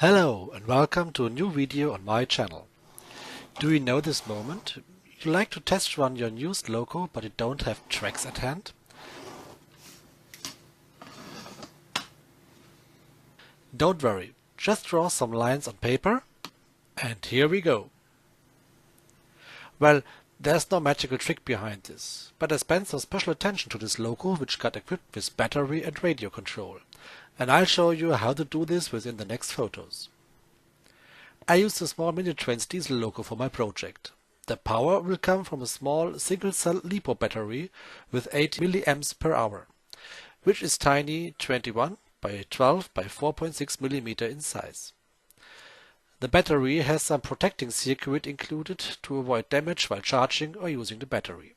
Hello and welcome to a new video on my channel. Do you know this moment? You like to test run your newest loco but you don't have tracks at hand? Don't worry, just draw some lines on paper and here we go. Well, there's no magical trick behind this, but I spent some special attention to this loco which got equipped with battery and radio control, and I'll show you how to do this within the next photos. I used a small Minitrains diesel loco for my project. The power will come from a small single-cell LiPo battery with 8 mAh, which is tiny 21 by 12 by 4.6 mm in size. The battery has some protecting circuit included to avoid damage while charging or using the battery.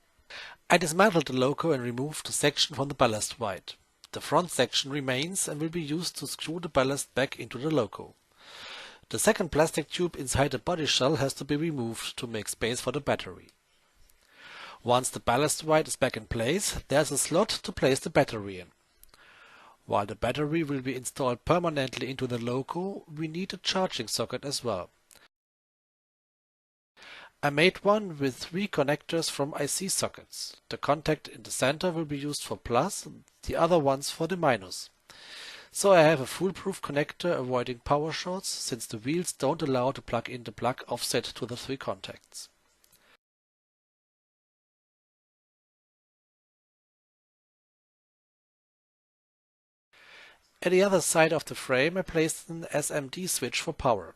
I dismantled the loco and removed the section from the ballast wide. The front section remains and will be used to screw the ballast back into the loco. The second plastic tube inside the body shell has to be removed to make space for the battery. Once the ballast wide is back in place, there's a slot to place the battery in. While the battery will be installed permanently into the loco, we need a charging socket as well. I made one with 3 connectors from IC sockets. The contact in the center will be used for plus, the other ones for the minus. So I have a foolproof connector avoiding power shorts, since the wheels don't allow to plug in the plug offset to the 3 contacts. At the other side of the frame I placed an SMD switch for power.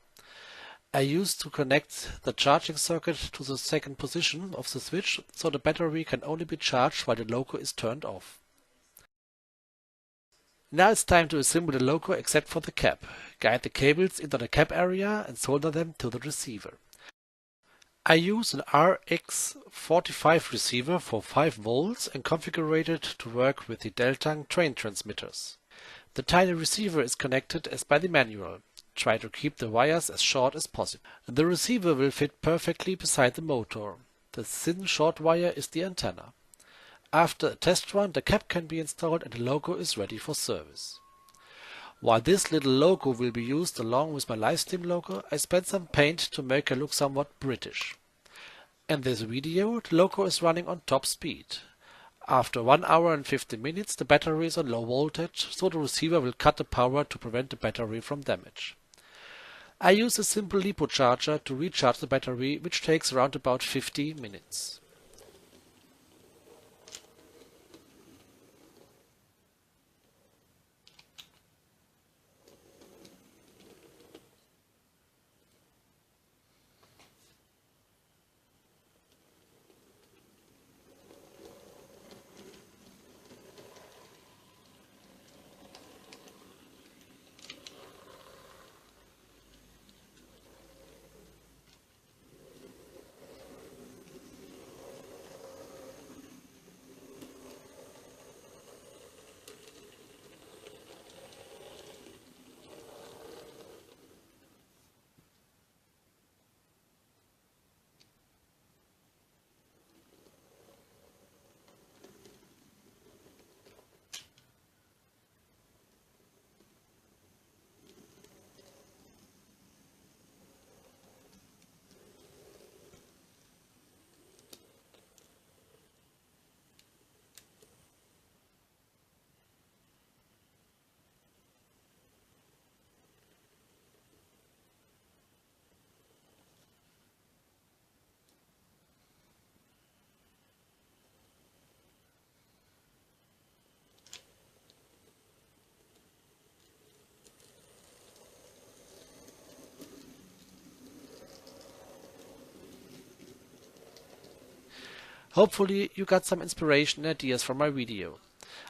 I used to connect the charging circuit to the second position of the switch, so the battery can only be charged while the loco is turned off. Now it's time to assemble the loco except for the cap. Guide the cables into the cap area and solder them to the receiver. I use an RX45 receiver for 5 volts and configured it to work with the deltang train transmitters. The tiny receiver is connected as by the manual. Try to keep the wires as short as possible. The receiver will fit perfectly beside the motor. The thin short wire is the antenna. After a test run, the cap can be installed and the loco is ready for service. While this little loco will be used along with my livestream loco, I spent some paint to make it look somewhat British. In this video, the loco is running on top speed. After 1 hour and 50 minutes, the battery is on low voltage, so the receiver will cut the power to prevent the battery from damage. I use a simple LiPo charger to recharge the battery, which takes around about 50 minutes. Hopefully you got some inspiration and ideas from my video.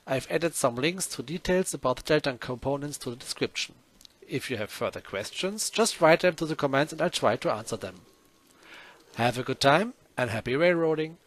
I've added some links to details about the deltang components to the description. If you have further questions, just write them to the comments and I'll try to answer them. Have a good time and happy railroading!